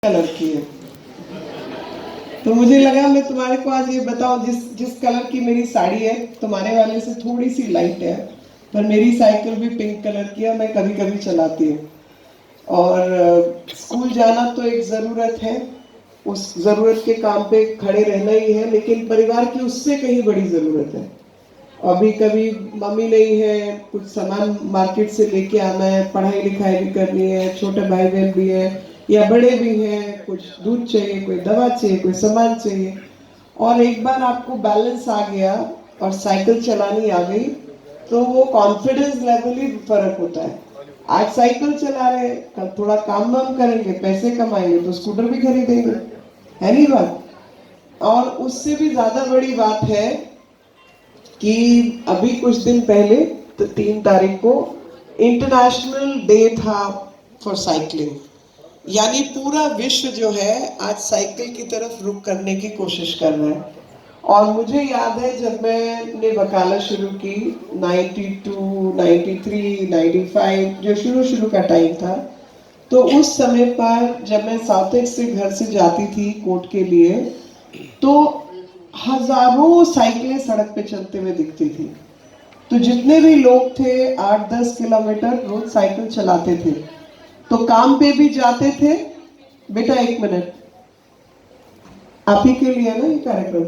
Colour की है। तो मुझे लगा मैं तुम्हारे को आज ये बताऊं, जिस जिस कलर की मेरी साड़ी है तुम्हारे वाले से थोड़ी सी लाइट है, पर मेरी साइकिल भी पिंक कलर की है, मैं कभी कभी चलाती हूँ। और स्कूल जाना तो एक ज़रूरत है, उस ज़रूरत के काम पे खड़े रहना ही है, लेकिन परिवार की उससे कहीं बड़ी ज़रूरत है। अभी कभी मम्मी नहीं है, कुछ सामान मार्केट से लेके आना है, पढ़ाई लिखाई भी करनी है, छोटे भाई बहन भी है या बड़े भी हैं, कुछ दूध चाहिए, कोई दवा चाहिए, कोई सामान चाहिए। और एक बार आपको बैलेंस आ गया और साइकिल चलानी आ गई, तो वो कॉन्फिडेंस लेवल ही फर्क होता है। आज साइकिल चला रहे, कल थोड़ा काम वाम करेंगे, पैसे कमाएंगे तो स्कूटर भी खरीदेंगे, है नहीं बात। और उससे भी ज्यादा बड़ी बात है कि अभी कुछ दिन पहले, तो 3 तारीख को इंटरनेशनल डे था फॉर साइकिलिंग। यानी पूरा विश्व जो है आज साइकिल की तरफ रुख करने की कोशिश कर रहा है। और मुझे याद है जब मैंने वकालत शुरू की 92, 93, 95, जो शुरू शुरू का टाइम था, तो उस समय पर जब मैं साउथ एक्स से घर से जाती थी कोर्ट के लिए, तो हजारों साइकिलें सड़क पे चलते हुए दिखती थी। तो जितने भी लोग थे 8-10 किलोमीटर रोज साइकिल चलाते थे, तो काम पे भी जाते थे। बेटा 1 मिनट, आप ही के लिए ना ये कार्यक्रम।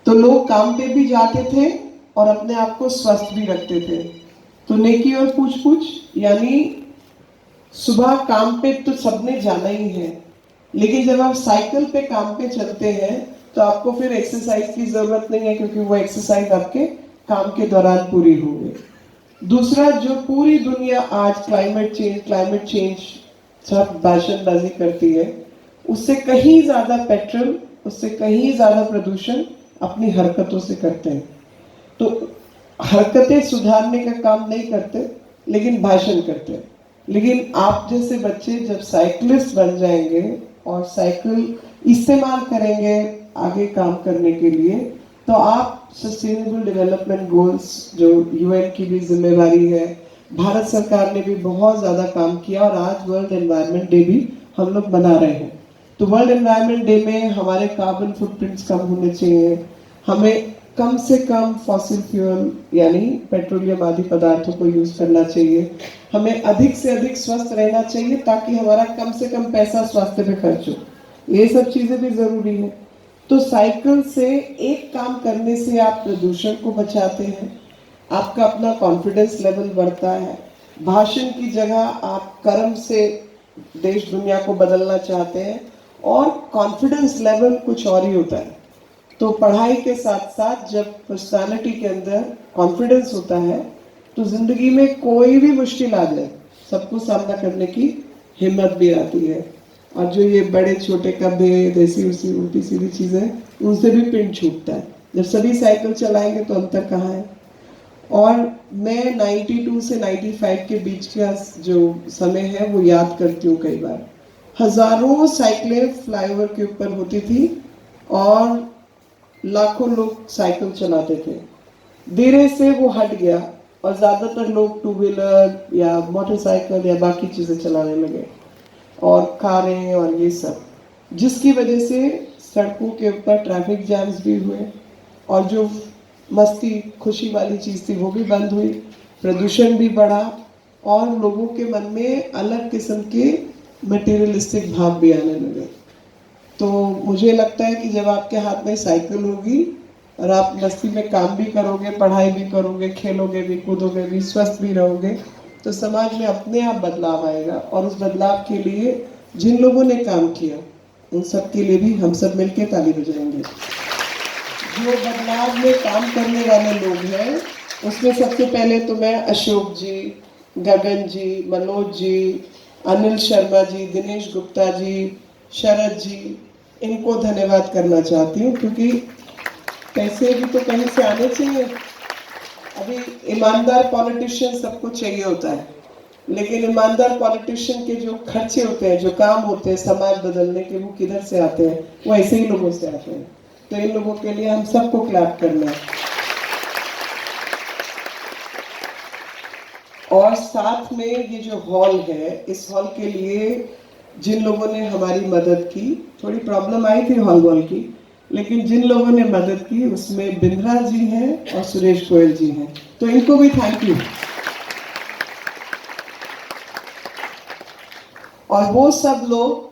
तो लोग काम पे भी जाते थे और अपने आप को स्वस्थ भी रखते थे। तो नेकी और पूछ पूछ, यानी सुबह काम पे तो सबने जाना ही है, लेकिन जब आप साइकिल पे काम पे चलते हैं तो आपको फिर एक्सरसाइज की जरूरत नहीं है, क्योंकि वो एक्सरसाइज आपके काम के दौरान पूरी होगी। दूसरा, जो पूरी दुनिया आज क्लाइमेट चेंज सब भाषणबाजी करती है, उससे कहीं ज्यादा पेट्रोल, उससे कहीं ज्यादा प्रदूषण अपनी हरकतों से करते हैं। तो हरकतें सुधारने का काम नहीं करते, लेकिन भाषण करते हैं। लेकिन आप जैसे बच्चे जब साइकिलिस्ट बन जाएंगे और साइकिल इस्तेमाल करेंगे आगे काम करने के लिए, तो आप सस्टेनेबल डेवलपमेंट गोल्स, जो यूएन की भी जिम्मेवारी है, भारत सरकार ने भी बहुत ज़्यादा काम किया, और आज वर्ल्ड एनवायरनमेंट डे भी हम लोग मना रहे हैं। तो वर्ल्ड एनवायरनमेंट डे में हमारे कार्बन फुटप्रिंट्स कम होने चाहिए, हमें कम से कम फॉसिल फ्यूल यानी पेट्रोलियम आदि पदार्थों को यूज करना चाहिए, हमें अधिक से अधिक स्वस्थ रहना चाहिए ताकि हमारा कम से कम पैसा स्वास्थ्य पे खर्च हो। ये सब चीजें भी जरूरी है। तो साइकिल से एक काम करने से आप प्रदूषण को बचाते हैं, आपका अपना कॉन्फिडेंस लेवल बढ़ता है, भाषण की जगह आप कर्म से देश दुनिया को बदलना चाहते हैं, और कॉन्फिडेंस लेवल कुछ और ही होता है। तो पढ़ाई के साथ साथ जब पर्सनालिटी के अंदर कॉन्फिडेंस होता है, तो जिंदगी में कोई भी मुश्किल आ जाए सबको सामना करने की हिम्मत भी आती है। और जो ये बड़े छोटे कब्बे देसी उसी उल्टी सीधी चीजें, उनसे भी पिंड छूटता है। जब सभी साइकिल चलाएंगे तो अंतर कहाँ है। और मैं 92 से 95 के बीच का जो समय है वो याद करती हूँ। कई बार हजारों साइकिलें फ्लाईओवर के ऊपर होती थी और लाखों लोग साइकिल चलाते थे। धीरे से वो हट गया और ज्यादातर लोग टू व्हीलर या मोटरसाइकिल या बाकी चीजें चलाने लगे, और कारें और ये सब, जिसकी वजह से सड़कों के ऊपर ट्रैफिक जैम्स भी हुए, और जो मस्ती खुशी वाली चीज थी वो भी बंद हुई, प्रदूषण भी बढ़ा, और लोगों के मन में अलग किस्म के मटेरियलिस्टिक भाव भी आने लगे। तो मुझे लगता है कि जब आपके हाथ में साइकिल होगी और आप मस्ती में काम भी करोगे, पढ़ाई भी करोगे, खेलोगे भी, कूदोगे भी, स्वस्थ भी रहोगे, तो समाज में अपने आप बदलाव आएगा। और उस बदलाव के लिए जिन लोगों ने काम किया, उन सब के लिए भी हम सब मिलकर ताली बजाएंगे। जो बदलाव में काम करने वाले लोग हैं, उसमें सबसे पहले तो मैं अशोक जी, गगन जी, मनोज जी, अनिल शर्मा जी, दिनेश गुप्ता जी, शरद जी, इनको धन्यवाद करना चाहती हूँ, क्योंकि पैसे भी तो कहीं से आने चाहिए। अभी ईमानदार पॉलिटिशियन सबको चाहिए होता है, लेकिन ईमानदार पॉलिटिशियन के जो खर्चे होते हैं, जो काम होते हैं समाज बदलने के, वो किधर से आते हैं? वो ऐसे ही लोगों से आते हैं। तो इन लोगों के लिए हम सबको क्लैप करना है। और साथ में ये जो हॉल है, इस हॉल के लिए जिन लोगों ने हमारी मदद की, थोड़ी प्रॉब्लम आई थी हॉल की, लेकिन जिन लोगों ने मदद की उसमें बिंद्रा जी हैं और सुरेश गोयल जी हैं, तो इनको भी थैंक यू। और वो सब लोग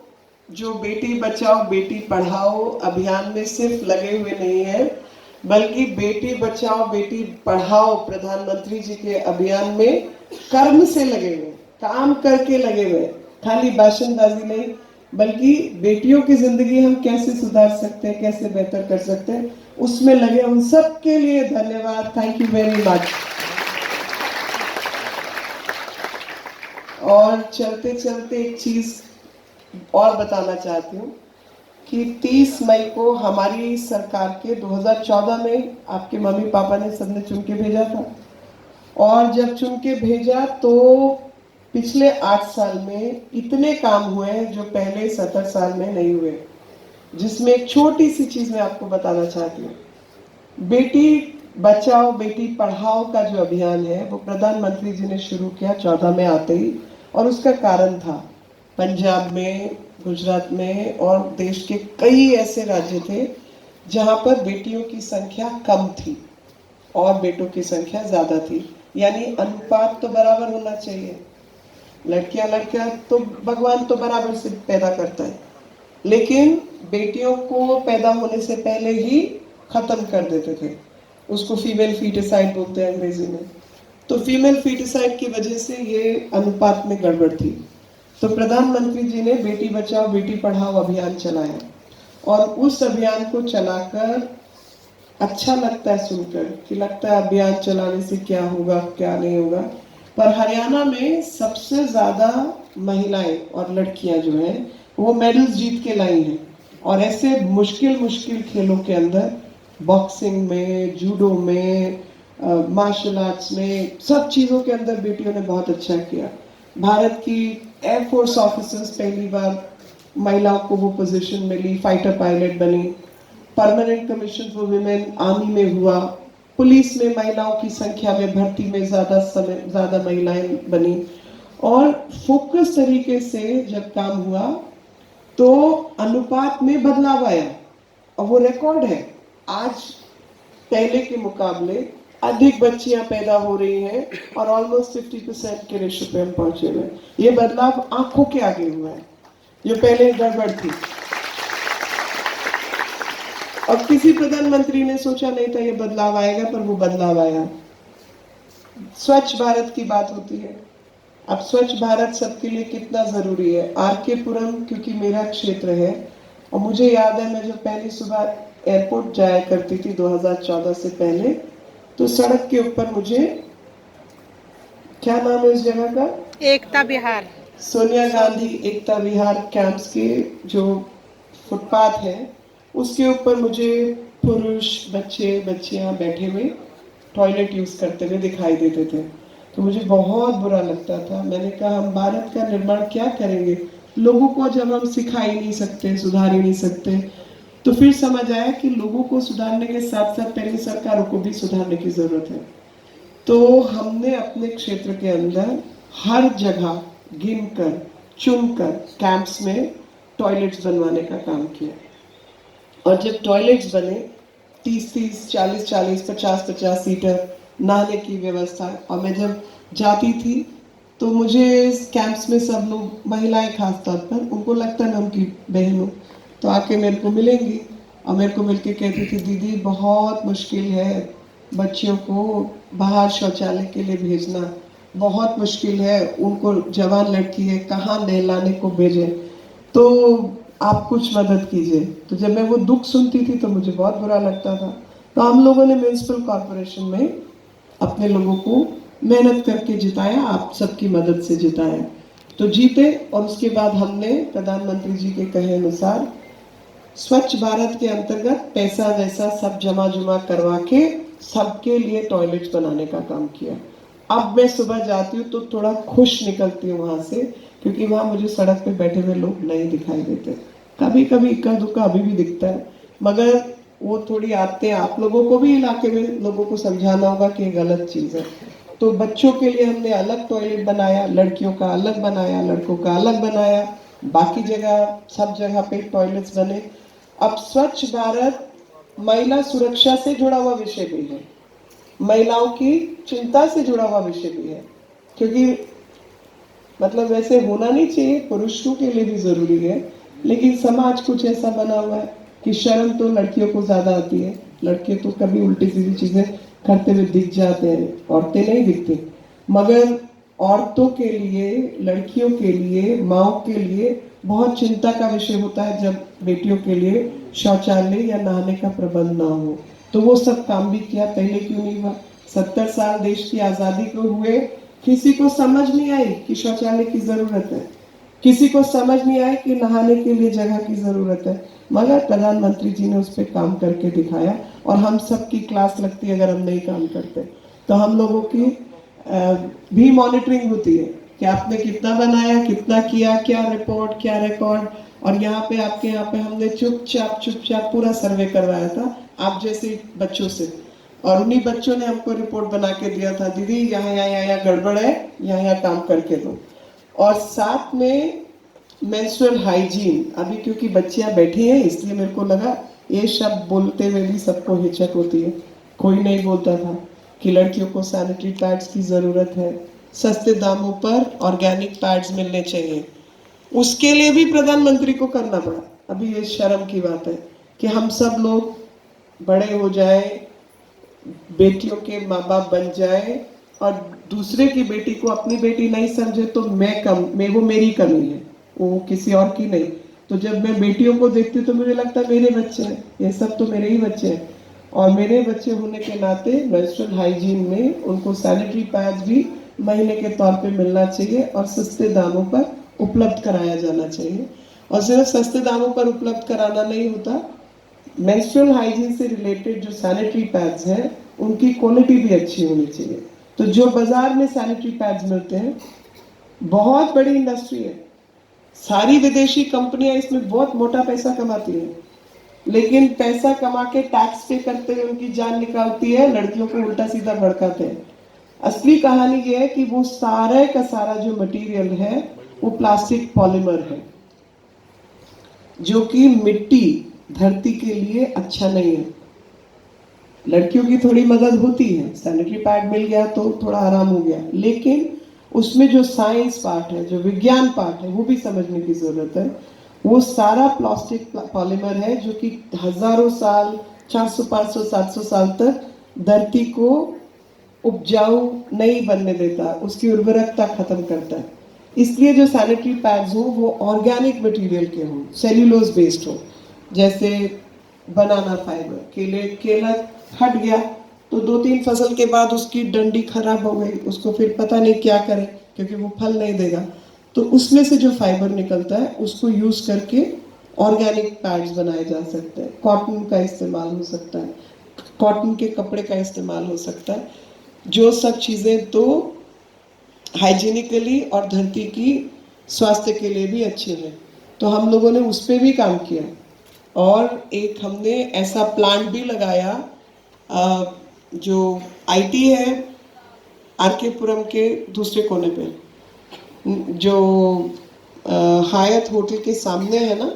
जो बेटी बचाओ बेटी पढ़ाओ अभियान में सिर्फ लगे हुए नहीं हैं, बल्कि बेटी बचाओ बेटी पढ़ाओ प्रधानमंत्री जी के अभियान में कर्म से लगे हुए, काम करके लगे हुए, खाली भाषणबाजी नहीं, बल्कि बेटियों की जिंदगी हम कैसे सुधार सकते हैं, कैसे बेहतर कर सकते हैं, उसमें लगे। उन सब के लिए धन्यवाद, थैंक यू वेरी मच। और चलते चलते एक चीज और बताना चाहती हूँ कि 30 मई को हमारी सरकार के 2014 में आपके मम्मी पापा ने सबने चुन के भेजा था, और जब चुन के भेजा तो पिछले 8 साल में इतने काम हुए हैं जो पहले 70 साल में नहीं हुए, जिसमें एक छोटी सी चीज मैं आपको बताना चाहती हूँ। बेटी बचाओ बेटी पढ़ाओ का जो अभियान है वो प्रधानमंत्री जी ने शुरू किया 14 में आते ही, और उसका कारण था पंजाब में, गुजरात में और देश के कई ऐसे राज्य थे जहां पर बेटियों की संख्या कम थी और बेटों की संख्या ज्यादा थी। यानी अनुपात तो बराबर होना चाहिए, लड़कियां लड़कियां तो भगवान तो बराबर से पैदा करता है, लेकिन बेटियों को पैदा होने से पहले ही खत्म कर देते थे। उसको फीमेल फीटिसाइड बोलते हैं अंग्रेजी में। तो फीमेल फीटिसाइड की वजह से ये अनुपात में गड़बड़ थी। तो प्रधानमंत्री जी ने बेटी बचाओ बेटी पढ़ाओ अभियान चलाया, और उस अभियान को चलाकर अच्छा लगता है सुनकर कि लगता है अभियान चलाने से क्या होगा क्या नहीं होगा, पर हरियाणा में सबसे ज्यादा महिलाएं और लड़कियां जो हैं वो मेडल्स जीत के लाई हैं। और ऐसे मुश्किल मुश्किल खेलों के अंदर, बॉक्सिंग में, जूडो में, मार्शल आर्ट्स में, सब चीजों के अंदर बेटियों ने बहुत अच्छा किया। भारत की एयरफोर्स ऑफिसर्स पहली बार महिलाओं को वो पोजीशन मिली, फाइटर पायलट बनी, permanent commission for women army में हुआ, पुलिस में महिलाओं की संख्या में भर्ती में ज्यादा महिलाएं बनी, और फोकस तरीके से जब काम हुआ तो अनुपात में बदलाव आया, और वो रिकॉर्ड है। आज पहले के मुकाबले अधिक बच्चियां पैदा हो रही हैं और ऑलमोस्ट 50% के रेशो पे हम पहुंचे हुए हैं। ये बदलाव आंखों के आगे हुआ है, जो पहले गड़बड़ थी। और किसी प्रधानमंत्री ने सोचा नहीं था ये बदलाव आएगा, पर वो बदलाव आया। स्वच्छ भारत की बात होती है। अब स्वच्छ भारत सबके लिए कितना जरूरी है। आर के पुरम क्योंकि मेरा क्षेत्र है, और मुझे याद है मैं जब पहली सुबह एयरपोर्ट जाया करती थी 2014 से पहले, तो सड़क के ऊपर मुझे, क्या नाम है उस जगह का, एकता विहार, सोनिया गांधी एकता विहार कैंप्स के जो फुटपाथ है उसके ऊपर मुझे पुरुष बच्चे बच्चियां बैठे हुए टॉयलेट यूज करते हुए दिखाई देते थे। तो मुझे बहुत बुरा लगता था। मैंने कहा हम भारत का निर्माण क्या करेंगे, लोगों को जब हम सिखा ही नहीं सकते, सुधार ही नहीं सकते, तो फिर समझ आया कि लोगों को सुधारने के साथ साथ पहले सरकारों को भी सुधारने की जरूरत है। तो हमने अपने क्षेत्र के अंदर हर जगह गिनकर चुनकर कैंप्स में टॉयलेट्स बनवाने का काम किया, और जब टॉयलेट्स बने 30-30, 40-40, 50-50 सीटर नहाने की व्यवस्था, और मैं जब जाती थी तो मुझे कैंप्स में सब लोग, महिलाएं खास तौर पर, उनको लगता है मैं उनकी बहन हूँ, तो आके मेरे को मिलेंगी और मेरे को मिलके कहती थी दीदी बहुत मुश्किल है बच्चियों को बाहर शौचालय के लिए भेजना, बहुत मुश्किल है, उनको जवान लड़की है कहाँ नहलाने को भेजे, तो आप कुछ मदद कीजिए। तो जब मैं वो दुख सुनती थी तो मुझे बहुत बुरा लगता था। तो हम लोगों ने म्यूनिसिपल कॉरपोरेशन में अपने लोगों को मेहनत करके जिताया, आप सबकी मदद से जिताया, तो जीते। और उसके बाद हमने प्रधानमंत्री जी के कहे अनुसार स्वच्छ भारत के अंतर्गत पैसा वैसा सब जमा जुमा करवा के सबके लिए टॉयलेट्स बनाने का काम किया। अब मैं सुबह जाती हूँ तो थोड़ा खुश निकलती हूँ वहां से, क्योंकि वहां मुझे सड़क पे बैठे हुए लोग नहीं दिखाई देते। कभी कभी इक्का दुक्का अभी भी दिखता है, मगर वो थोड़ी आते हैं। आप लोगों को भी इलाके में लोगों को समझाना होगा कि ये गलत चीज है। तो बच्चों के लिए हमने अलग टॉयलेट बनाया, लड़कियों का अलग बनाया, लड़कों का अलग बनाया, बाकी जगह सब जगह पे टॉयलेट्स बने। अब स्वच्छ भारत महिला सुरक्षा से जुड़ा हुआ विषय भी है, महिलाओं की चिंता से जुड़ा हुआ विषय भी है, क्योंकि मतलब वैसे होना नहीं चाहिए, पुरुषों के लिए भी जरूरी है, लेकिन समाज कुछ ऐसा बना हुआ है कि शर्म तो लड़कियों को ज्यादा आती है, लड़के तो कभी उल्टी सीधी चीजें करते हुए दिख जाते हैं, औरतें नहीं दिखती। मगर औरतों के लिए, लड़कियों के लिए, माओ के लिए बहुत चिंता का विषय होता है जब बेटियों के लिए शौचालय या नहाने का प्रबंध ना हो। तो वो सब काम भी किया, पहले क्यों नहीं हुआ? 70 साल देश की आजादी को हुए, किसी को समझ नहीं आई कि शौचालय की जरूरत है, किसी को समझ नहीं आई कि नहाने के लिए जगह की जरूरत है, मगर प्रधानमंत्री जी ने उस पर काम करके दिखाया। और हम सब की क्लास लगती है अगर हम नहीं काम करते, तो हम लोगों की भी मॉनिटरिंग होती है कि आपने कितना बनाया, कितना किया, क्या रिपोर्ट, क्या रिकॉर्ड। और यहाँ पे आपके यहाँ पे हमने चुपचाप चुपचाप पूरा सर्वे करवाया था आप जैसे बच्चों से, और उन्हीं बच्चों ने हमको रिपोर्ट बना के दिया था, दीदी यहाँ यहाँ यहाँ गड़बड़ है, यहाँ यहाँ काम करके दो। और साथ में मेंस्ट्रुअल हाइजीन, अभी क्योंकि बच्चियां बैठी हैं इसलिए मेरे को लगा ये शब्द बोलते हुए भी सबको हिचक होती है, कोई नहीं बोलता था कि लड़कियों को सैनिटरी पैड्स की ज़रूरत है, सस्ते दामों पर ऑर्गेनिक पैड्स मिलने चाहिए। उसके लिए भी प्रधानमंत्री को करना पड़ा। अभी ये शर्म की बात है कि हम सब लोग बड़े हो जाए, बेटियों के माँ बाप बन जाए और दूसरे की बेटी को अपनी बेटी नहीं समझे तो वो मेरी कमी है, वो किसी और की नहीं। तो जब मैं बेटियों को देखती हूँ तो मुझे लगता है मेरे बच्चे हैं, ये सब तो मेरे ही बच्चे हैं। और मेरे बच्चे होने के नाते मेंस्ट्रुअल हाइजीन में उनको सैनिटरी पैड्स भी महीने के तौर पे मिलना चाहिए और सस्ते दामों पर उपलब्ध कराया जाना चाहिए। और सिर्फ सस्ते दामों पर उपलब्ध कराना नहीं होता, मेंस्ट्रुअल हाइजीन से रिलेटेड जो सैनिटरी पैड्स हैं उनकी क्वालिटी भी अच्छी होनी चाहिए। तो जो बाजार में सैनिटरी पैड्स मिलते हैं, बहुत बड़ी इंडस्ट्री है, सारी विदेशी कंपनियां इसमें बहुत मोटा पैसा कमाती हैं, लेकिन पैसा कमा के टैक्स पे करते हुए उनकी जान निकालती है, लड़कियों को उल्टा सीधा भड़काते हैं। असली कहानी ये है कि वो सारे का सारा जो मटेरियल है वो प्लास्टिक पॉलीमर है, जो कि मिट्टी धरती के लिए अच्छा नहीं है। लड़कियों की थोड़ी मदद होती है, सैनिटरी पैड मिल गया तो थोड़ा आराम हो गया, लेकिन उसमें जो साइंस पार्ट है, जो विज्ञान पार्ट है, वो भी समझने की जरूरत है। वो सारा प्लास्टिक पॉलीमर है जो कि हजारों साल, 400 500 700 साल तक धरती को उपजाऊ नहीं बनने देता, उसकी उर्वरकता खत्म करता है। इसलिए जो सैनिटरी पैड्स हो वो ऑर्गेनिक मटेरियल के हो, सेल्यूलोज बेस्ड हो, जैसे बनाना फाइबर, केला हट गया तो 2-3 फसल के बाद उसकी डंडी खराब हो गई, उसको फिर पता नहीं क्या करें क्योंकि वो फल नहीं देगा, तो उसमें से जो फाइबर निकलता है उसको यूज करके ऑर्गेनिक पैड्स बनाए जा सकते हैं। कॉटन का इस्तेमाल हो सकता है, कॉटन के कपड़े का इस्तेमाल हो सकता है, जो सब चीज़ें तो हाइजीनिकली और धरती की स्वास्थ्य के लिए भी अच्छी हैं। तो हम लोगों ने उस पर भी काम किया और एक हमने ऐसा प्लांट भी लगाया जो आईटी है आरकेपुरम के दूसरे कोने पे, जो हायत होटल के सामने है ना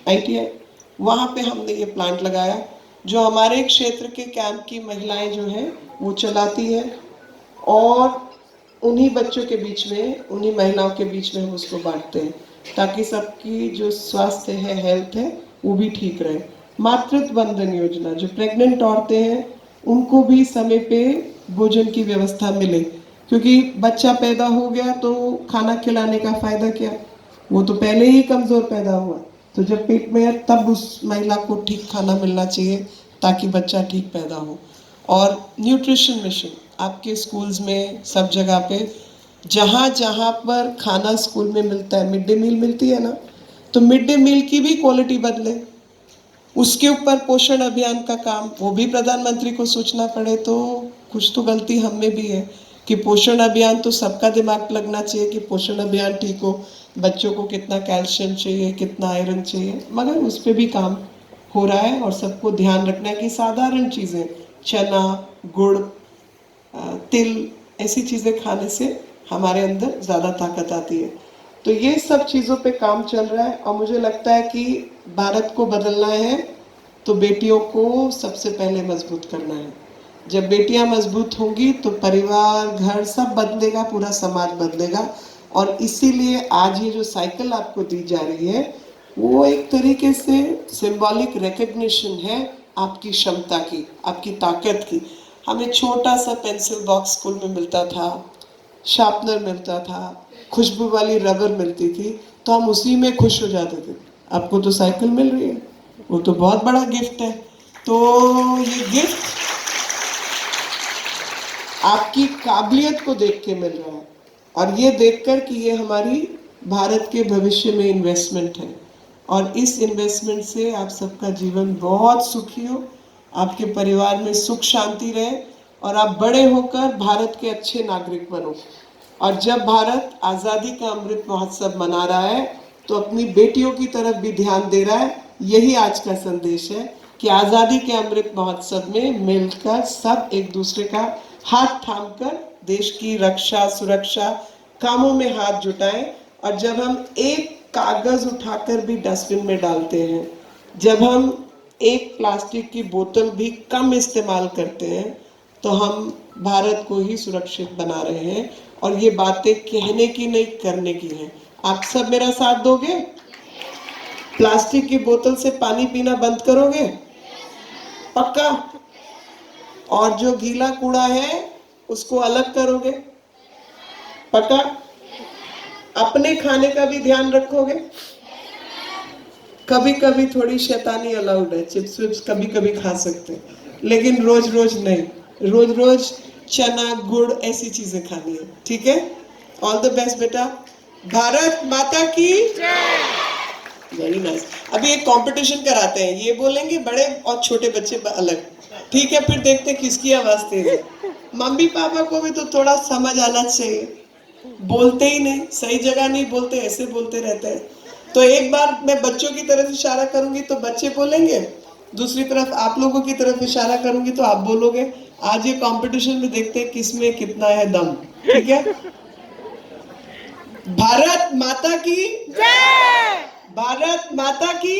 आईटी है, वहाँ पे हमने ये प्लांट लगाया जो हमारे क्षेत्र के कैंप की महिलाएं जो हैं वो चलाती हैं, और उन्हीं बच्चों के बीच में, उन्हीं महिलाओं के बीच में हम उसको बांटते हैं ताकि सबकी जो स्वास्थ्य है, हेल्थ है, वो भी ठीक रहे। मातृत्व बंधन योजना, जो प्रेग्नेंट औरतें हैं उनको भी समय पे भोजन की व्यवस्था मिले, क्योंकि बच्चा पैदा हो गया तो खाना खिलाने का फायदा क्या, वो तो पहले ही कमजोर पैदा हुआ, तो जब पेट में है तब उस महिला को ठीक खाना मिलना चाहिए ताकि बच्चा ठीक पैदा हो। और न्यूट्रिशन मिशन आपके स्कूल्स में सब जगह पे, जहाँ जहाँ पर खाना स्कूल में मिलता है, मिड डे मील मिलती है ना, तो मिड डे मील की भी क्वालिटी बदले, उसके ऊपर पोषण अभियान का काम वो भी प्रधानमंत्री को सोचना पड़े, तो कुछ तो गलती हम में भी है कि पोषण अभियान तो सबका दिमाग लगना चाहिए कि पोषण अभियान ठीक हो, बच्चों को कितना कैल्शियम चाहिए, कितना आयरन चाहिए, मगर उस पर भी काम हो रहा है। और सबको ध्यान रखना है कि साधारण चीज़ें, चना, गुड़, तिल, ऐसी चीज़ें खाने से हमारे अंदर ज़्यादा ताकत आती है। तो ये सब चीज़ों पे काम चल रहा है और मुझे लगता है कि भारत को बदलना है तो बेटियों को सबसे पहले मजबूत करना है। जब बेटियां मजबूत होंगी तो परिवार, घर सब बदलेगा, पूरा समाज बदलेगा। और इसीलिए आज ये जो साइकिल आपको दी जा रही है वो एक तरीके से सिंबॉलिक रिकग्निशन है आपकी क्षमता की, आपकी ताकत की। हमें छोटा सा पेंसिल बॉक्स स्कूल में मिलता था, शार्पनर मिलता था, खुशबू वाली रबर मिलती थी, तो हम उसी में खुश हो जाते थे। आपको तो साइकिल मिल रही है, वो तो बहुत बड़ा गिफ्ट है। तो ये गिफ्ट आपकी काबिलियत को देख के मिल रहा है और ये देखकर कि ये हमारी भारत के भविष्य में इन्वेस्टमेंट है और इस इन्वेस्टमेंट से आप सबका जीवन बहुत सुखी हो, आपके परिवार में सुख शांति रहे और आप बड़े होकर भारत के अच्छे नागरिक बनो। और जब भारत आज़ादी का अमृत महोत्सव मना रहा है तो अपनी बेटियों की तरफ भी ध्यान दे रहा है। यही आज का संदेश है कि आज़ादी के अमृत महोत्सव में मिलकर सब एक दूसरे का हाथ थामकर देश की रक्षा सुरक्षा कामों में हाथ जुटाएं। और जब हम एक कागज उठाकर भी डस्टबिन में डालते हैं, जब हम एक प्लास्टिक की बोतल भी कम इस्तेमाल करते हैं, तो हम भारत को ही सुरक्षित बना रहे हैं। और ये बातें कहने की नहीं, करने की हैं। आप सब मेरा साथ दोगे? प्लास्टिक की बोतल से पानी पीना बंद करोगे? पक्का? और जो गीला कूड़ा है उसको अलग करोगे? पक्का? अपने खाने का भी ध्यान रखोगे? कभी कभी थोड़ी शैतानी अलाउड है, चिप्स विप्स कभी कभी खा सकते हैं, लेकिन रोज रोज नहीं। रोज रोज चना गुड़ ऐसी चीजें खानी है, ठीक है? ऑल द बेस्ट बेटा। भारत माता की वेरी नाइस। अभी एक कंपटीशन कराते हैं, ये बोलेंगे बड़े और छोटे बच्चे अलग, ठीक है? फिर देखते हैं किसकी आवाज तेज है। मम्मी पापा को भी तो थोड़ा समझ आना चाहिए, बोलते ही नहीं, सही जगह नहीं बोलते, ऐसे बोलते रहते हैं। तो एक बार मैं बच्चों की तरफ इशारा करूंगी तो बच्चे बोलेंगे, दूसरी तरफ आप लोगों की तरफ इशारा करूंगी तो आप बोलोगे। आज ये कंपटीशन में देखते हैं किसमें कितना है दम, ठीक है? भारत माता की जय! भारत माता की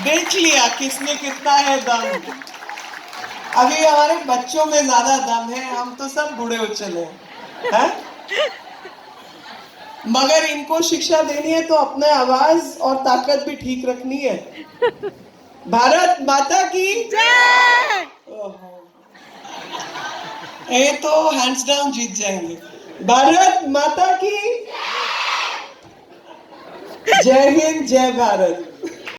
देख लिया किसमें कितना है दम। अभी हमारे बच्चों में ज्यादा दम है, हम तो सब बूढ़े हो चले हैं। मगर इनको शिक्षा देनी है तो अपने आवाज और ताकत भी ठीक रखनी है। भारत माता की जय! ये तो हैंड्स डाउन जीत जाएंगे। भारत माता की जय हिंद, जय भारत।